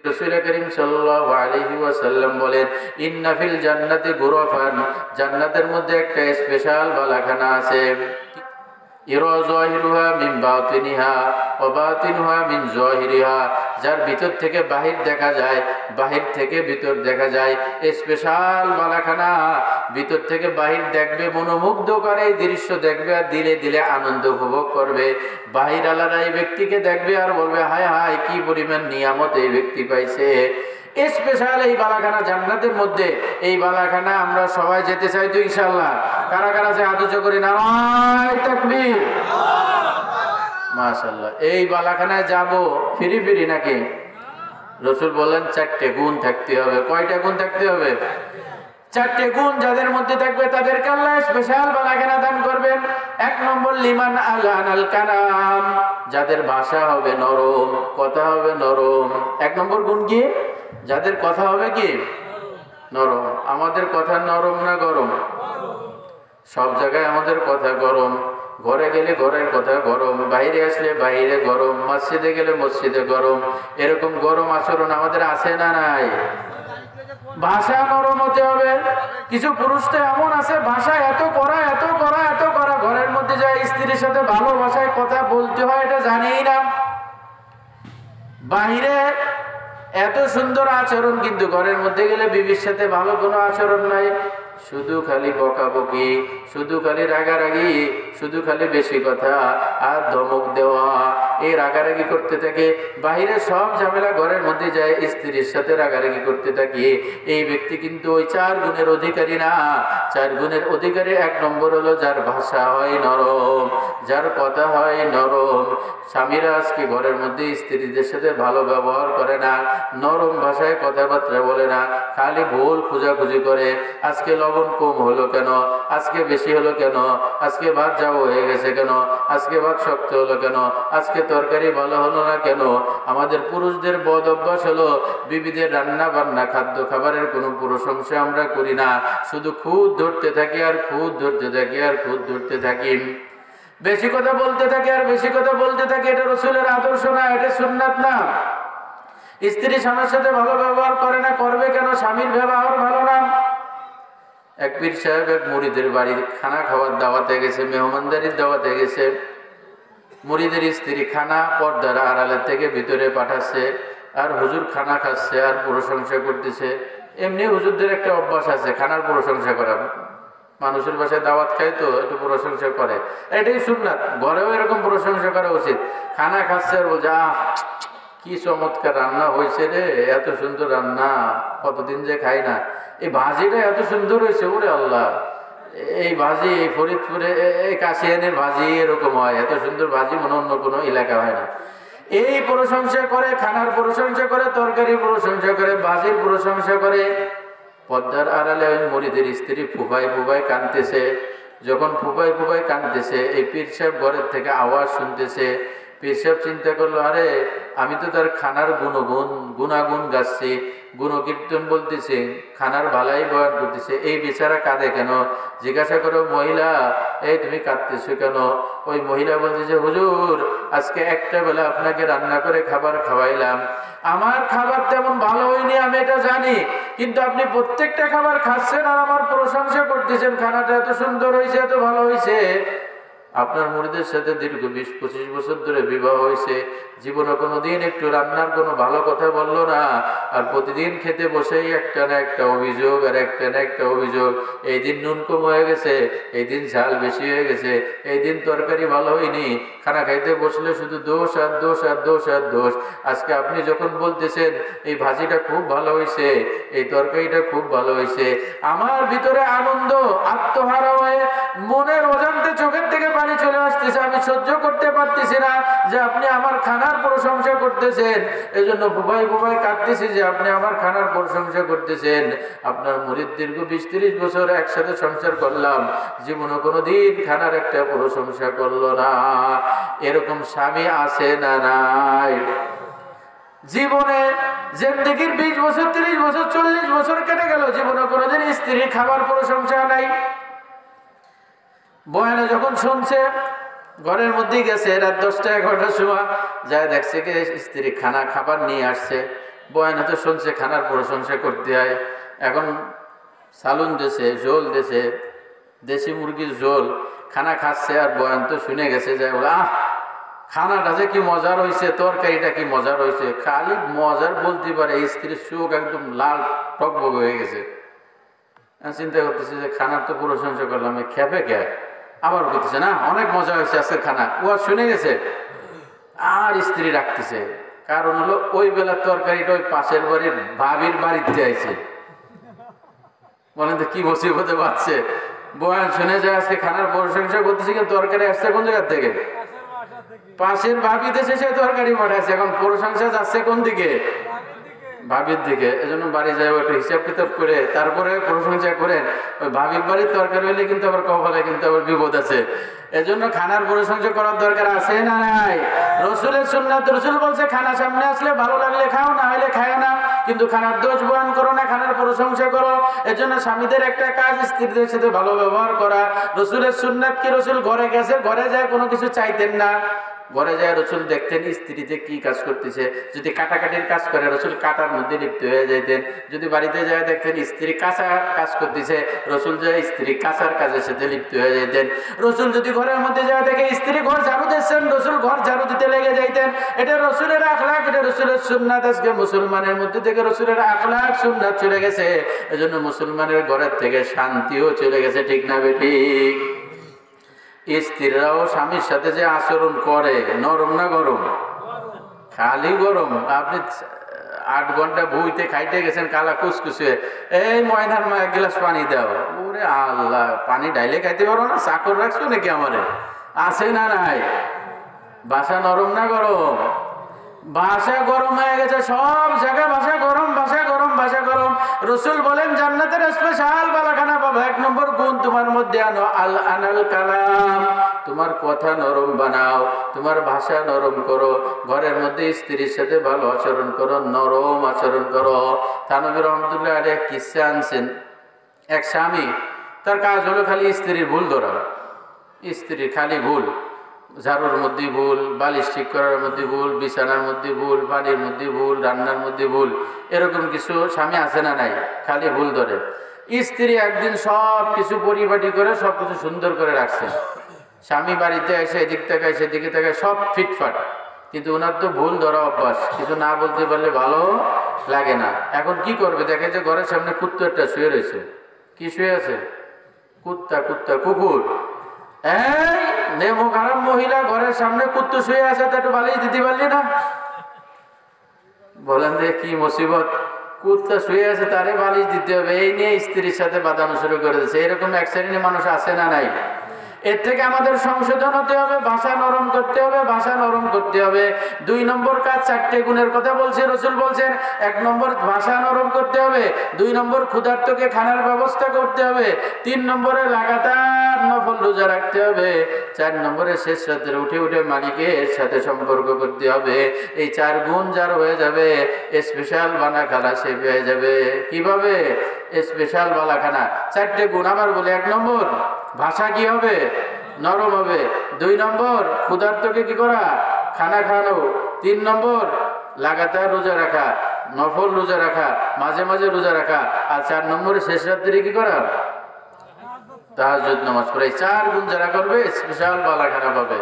রাসূল করিম সাল্লাল্লাহু আলাইহি ওয়াসাল্লাম বলেন, ইন্না ফিল জান্নাতি গুরাফান, জান্নাতের মধ্যে একটা স্পেশাল বালাখানা আছে। ইরা যাহিরুহা মিন বাতিনিহা ওয়া বাতিনুহা মিন যাহিরিহা, যার ভিতর থেকে বাহির দেখা যায়, বাহির থেকে ভিতর দেখা যায়। স্পেশাল বালাখানা, ভিতর থেকে বাহির দেখবে, মনোমুগ্ধ করে এই দৃশ্য দেখবে আর দিলে দিলে আনন্দ উপভোগ করবে। বাহির আলাদা এই ব্যক্তিকে দেখবে আর বলবে, হায় হায় কি পরিমাণ নিয়ামত এই ব্যক্তি পাইছে। স্পেশাল এই বালাখানা জান্নাতের মধ্যে। এই বালাখানা আমরা সবাই যেতে চাই তো ইনশাআল্লাহ? কারা কারা যে হাত উঁচু করে নারায়ে তাকবীর, মাশাআল্লাহ। এই বালাখানায় যাব ফিরি ফিরি নাকি? রাসূল বলেন 4টে গুণ থাকতে হবে। কয়টা গুণ থাকতে হবে? 4টে গুণ যাদের মধ্যে থাকবে তাদেরকে আল্লাহ স্পেশাল বালাখানা দান করবেন। 1 নম্বর লিমান আলানাল কালাম, যাদের ভাষা হবে নরম, কথা হবে নরম। 1 নম্বর গুণ কি? যাদের কথা হবে কি? নরম। আমাদের কথা নরম না গরম? সব জায়গায় আমাদের কথা গরম। ঘরে গেলে ঘরের কথা গরম, বাইরে আসলে বাইরে গরম, মসজিদে গেলে মসজিদে গরম। এরকম গরম আচরণ আমাদের আছে না নাই? ভাষা নরম হতে হবে। কিছু পুরুষ তো এমন আছে, ভাষা এত করা এত করা এত করা, ঘরের মধ্যে যায় স্ত্রীর সাথে ভালো ভাষায় কথা বলতে হয় এটা জানেই না। বাহিরে এত সুন্দর আচরণ, কিন্তু ঘরের মধ্যে গেলে বিবির সাথে ভালো কোনো আচরণ নাই। শুধু খালি বকাবকি, শুধু খালি রাগারাগি, শুধু খালি বেশি কথা আর ধমক দেওয়া। এই রাগারাগি করতে থাকে, বাহিরে সব ঝামেলা ঘরের মধ্যে যায় স্ত্রীর সাথে রাগারাগি করতে থাকে। এই ব্যক্তি কিন্তু ওই 4 গুণের অধিকারী না। 4 গুণের অধিকারী 1 নম্বর হলো যার ভাষা হয় নরম, যার কথা হয় নরম। স্বামীরা আজকে ঘরের মধ্যে স্ত্রীদের সাথে ভালো ব্যবহার করে না, নরম ভাষায় কথাবার্তা বলে না, খালি ভুল খোঁজাখুঁজি করে। আজকে লবণ কম হলো কেন, আজকে বেশি হলো কেন, আজকে ভাত যাওয়া হয়ে গেছে কেন, আজকে ভাত শক্ত হলো কেন, আজকে তরকারি ভালো হলো না কেন। আমাদের পুরুষদের বদ অভ্যাস হলো বিবিদের রান্না বান্না খাদ্য খাবারের কোনো প্রশংসা আমরা করি না, শুধু খুদ ধরতে থাকি আর খুদ ধরতে থাকি আর খুদ ধরতে থাকি। বেশি কথা বলতে থাকে আর বেশি কথা বলতে থাকে। এটা রাসূলের আদর্শ না, এটা সুন্নাত না। স্ত্রী স্বামীর সাথে ভালো ব্যবহার করে না, করবে কেন? স্বামীর ব্যবহার ভালো না। এক পীর সাহেব এক মুরিদের বাড়ির খানা খাওয়ার দাওয়াতে গেছে, মেহমানদারির দাওয়াতে গেছে। মুরিদের স্ত্রী খানা পর্দার আড়ালের থেকে ভিতরে পাঠাচ্ছে, আর হুজুর খানা খাচ্ছে আর প্রশংসা করতেছে। এমনি হুজুরদের একটা অভ্যাস আছে খানার প্রশংসা করা। মানুষের বাসায় দাওয়াত খায় তো একটু প্রশংসা করে, এটাই সুন্নাত। ঘরেও এরকম প্রশংসা করা উচিত। খানা খাচ্ছে আর বলছে, আহ কি চমৎকার রান্না হয়েছে রে, এত সুন্দর রান্না, কতদিন যে খাই না। এই ভাজিটা এত সুন্দর হয়েছে, ওরে আল্লাহ, এই ভাজি এই ফরিদপুরে এই কাশিয়ানের ভাজি এরকম হয়, এত সুন্দর ভাজি মনে অন্য কোনো এলাকা হয় না। এই প্রশংসা করে, খানার প্রশংসা করে, তরকারির প্রশংসা করে, ভাজির প্রশংসা করে। পর্দার আড়ালে ওই মুরিদের স্ত্রী ফুফায় ফুফায় কাঁদতেছে। যখন ফুফায় ফুফায় কাঁদতেছে, এই পীর সাহেব ঘরের থেকে আওয়াজ শুনতেছে। পীর সাহেব চিন্তা করলো, আরে আমি তো তার খানার গুণাগুণ গাচ্ছি, গুণকীর্তন বলতেছে, খানার ভালাই বয়ান করতেছে, এই বেচারা কাঁদে কেন? জিজ্ঞাসা করো, মহিলা এই তুমি কাঁদতেছো কেন? ওই মহিলা বলতেছে, হুজুর আজকে একটা বেলা আপনাকে রান্না করে খাবার খাওয়াইলাম, আমার খাবার তেমন ভালো হয়নি আমি এটা জানি, কিন্তু আপনি প্রত্যেকটা খাবার খাচ্ছেন আর আমার প্রশংসা করতেছেন, খানাটা এত সুন্দর হয়েছে, এত ভালো হয়েছে। আপনার মুরিদের সাথে দীর্ঘ 20-25 বছর ধরে বিবাহ হয়েছে, জীবনে কোনোদিন একটু রান্নার কোনো ভালো কথা বললো না, আর প্রতিদিন খেতে বসেই একটা না একটা অভিযোগ আর একটা না একটা অভিযোগ। এই দিন নুন কম হয়ে গেছে, এই দিন ঝাল বেশি হয়ে গেছে, এই দিন তরকারি ভালো হয়নি, খানা খাইতে বসলে শুধু দোষ আর দোষ আর দোষ আর দোষ। আজকে আপনি যখন বলতেছেন এই ভাজিটা খুব ভালো হয়েছে, এই তরকারিটা খুব ভালো হয়েছে, আমার ভিতরে আনন্দ আত্মহারা হয়ে মনের অজান্তে চোখের থেকে পানি চলে আসতেছে। আমি সহ্য করতে পারতেছি না যে আপনি আমার খানার প্রশংসা করতেছেন, এই জন্য বুবাই বুবাই কাঁদতেছি যে আপনি আমার খানার প্রশংসা করতেছেন। আপনার মুরিদ দীর্ঘ 20-30 বছর একসাথে সংসার করলাম, জীবনে কোনোদিন খানার একটা প্রশংসা করলো না। এরকম স্বামী আছে না নাই? জীবনে জিন্দেগির 20 বছর 30 বছর 40 বছর কেটে গেল, জীবনে কোনোদিন স্ত্রীর খাবার প্রশংসা নাই। বয়ানে যখন শুনছে, ঘরের মধ্যে গেছে রাত 10টা 11টার সময়, যায় দেখছে কি স্ত্রী খাবার নিয়ে আসছে। বয়ানে তো শুনছে খানার প্রশংসা করতে হয়। এখন সালুন দেশে ঝোল দেশে দেশি মুরগির ঝোল খানা খাচ্ছে, আর বয়ান তো শুনে গেছে যে বলে আহ খানাটা যে কি মজার হয়েছে, তরকারিটা কি মজার হয়েছে। খালি মজার বলতে পারে, স্ত্রীর চোখ একদম লাল টকবক হয়ে গেছে। চিন্তা করতেছে যে খানার তো প্রশংসা করলাম, খেপে কে আবার করতেছে না অনেক মজা হয়েছে আজকে খানা, ও শুনে গেছে আর স্ত্রী রাখতেছে। কারণ হলো ওই বেলার তরকারিটা ওই পাশের বাড়ির ভাবির বাড়িতে আইছে। বলেন তো কি মুসিবতে পাচ্ছে। বয়ান শুনে যায় আজকে খানার প্রশংসা করতেছে, কিন্তু তরকারি আসছে কোন জায়গা থেকে? পাশের ভাবি দেশে সে তরকারি পাঠাচ্ছে। এখন প্রশংসা যাচ্ছে কোন দিকে? ভাবির দিকে। এজন্য বাড়ি যায় ওটা হিসাব কিতাব করে তারপরে প্রশংসা করেন। ওই ভাবির বাড়ির তরকারি হইলে কিন্তু আবার কপালে কিন্তু আবার বিপদ আছে। এজন্য খানার প্রশংসা করার দরকার আছে না নাই? রসুলের সুন্নাত, রসুল বলছে খানা সামনে আসলে ভালো লাগলে খাও, না হলে খায় না, কিন্তু খানার দোষ বয়ান করো না, খানার প্রশংসা করো। এজন্য স্বামীদের একটা কাজ স্ত্রীদের সাথে ভালো ব্যবহার করা। রসুলের সুন্নাত কি, রসুল ঘরে গেছে, ঘরে যায় কোনো কিছু চাইতেন না। ঘরে যায় রসুল দেখতেন স্ত্রীতে কি কাজ করতেছে। যদি কাটাকাটির কাজ করে রসুল কাটার মধ্যে লিপ্ত হয়ে যাইতেন। যদি বাড়িতে যায় দেখতেন স্ত্রী কাঁচা কাজ করতেছে, রসুল যায় স্ত্রী কাঁচার কাজের সাথে লিপ্ত হয়ে যাইতেন। রসুল যদি ঘরের মধ্যে যায় দেখে স্ত্রী ঘর ঝাড়ু দিচ্ছেন, রসুল ঘর ঝাড়ু দিতে লেগে যাইতেন। এটা রসুলের আখলাক, এটা রসুলের সুন্নাত। আজকে মুসলমানের মধ্যে থেকে রসুলের আখলাক সুন্নাত চলে গেছে। এজন্য মুসলমানের ঘরের থেকে শান্তিও চলে গেছে। ঠিক না বেঠিক? স্ত্রীরাও স্বামীর সাথে যে আচরণ করে, নরম না গরম? খালি গরম। আপনি 8 ঘন্টা বইতে খাইতে গেছেন কালা কুসকুসে, এই ময়নার মা 1 গ্লাস পানি দাও। ওরে আল্লাহ, পানি ডাইলে খাইতে পারো না? চাকর রাখছো নাকি আমারে? আছে না নাই? বাসা নরম না গরম? ভাষা গরম হয়ে গেছে, সব জায়গায় ভাষা গরম, ভাষা গরম, ভাষা গরম। রসুল বলেন জান্নাতের স্পেশাল বালাখানা পাবো। 1 নম্বর গুণ তোমার মধ্যে আনো, আল আনাল কালাম। তোমার কথা নরম বানাও, তোমার ভাষা নরম করো। ঘরের মধ্যে স্ত্রীর সাথে ভালো আচরণ করো, নরম আচরণ করো। থানবী রহমতুল্লাহ আলাইহি কিসসা আনছেন। এক স্বামী, তার কাজ হলো খালি স্ত্রীর ভুল ধরা। স্ত্রীর খালি ভুল, ঝাড়ুর মধ্যে ভুল, বালিশ ঠিক করার মধ্যে ভুল, বিছানার মধ্যে ভুল, পানির মধ্যে ভুল, রান্নার মধ্যে ভুল। এরকম কিছু স্বামী আছে না নাই? খালি ভুল ধরে। স্ত্রী একদিন সব কিছু পরিপাটি করে সব কিছু সুন্দর করে রাখছে। স্বামী বাড়িতে এসে এদিক থেকে সেদিকে থেকে সব ফিটফাট, কিন্তু ওনার তো ভুল ধরা অভ্যাস, কিছু না বলতে পারলে ভালো লাগে না। এখন কি করবে? দেখে যে ঘরের সামনে কুত্তা একটা শুয়ে রয়েছে। কি শুয়ে আছে? কুত্তা, কুত্তা, কুকুর। এই নেমো খারাপ মহিলা, ঘরের সামনে কুত্তা শুয়ে আছে, তা একটু বালিশ দিতে পারলি না? বলেন যে কি মুসিবত। কুত্তা শুয়ে আছে, তারে বালিশ দিতে হবে, এই নিয়ে স্ত্রীর সাথে বাঁধানো শুরু করে দিচ্ছে। এরকম এক শ্রেণীর মানুষ আছে না নাই? এর থেকে আমাদের সংশোধন হতে হবে, ভাষা নরম করতে হবে, ভাষা নরম করতে হবে। 2 নম্বর কাজ, 4টে গুণের কথা বলছে রসুল বলছেন। 1 নম্বর ভাষা নরম করতে হবে, 2 নম্বর ক্ষুধার্তকে খানার ব্যবস্থা করতে হবে, 3 নম্বরে লাগাতার নফল রোজা রাখতে হবে, 4 নম্বরে শেষ রাত্রে উঠে উঠে মালিকের সাথে সম্পর্ক করতে হবে। এই 4 গুণ যার হয়ে যাবে, স্পেশাল বানাখানা সে পেয়ে যাবে। কিভাবে? স্পেশাল বালাখানা। 4টে গুণ আবার বলে। 1 নম্বর ভাষা কি হবে? নরম হবে। 2 নম্বর ক্ষুধার্তকে কি করা? খানা খাওয়ানো। 3 নম্বর লাগাতার রোজা রাখা, নফল রোজা রাখা, মাঝে মাঝে রোজা রাখা। আর 4 নম্বরে শেষ রাত্রে কি করা? তাহাজ্জুদ নামাজ পড়া। 4 গুণ যারা করবে স্পেশাল বালাখানা পাবে।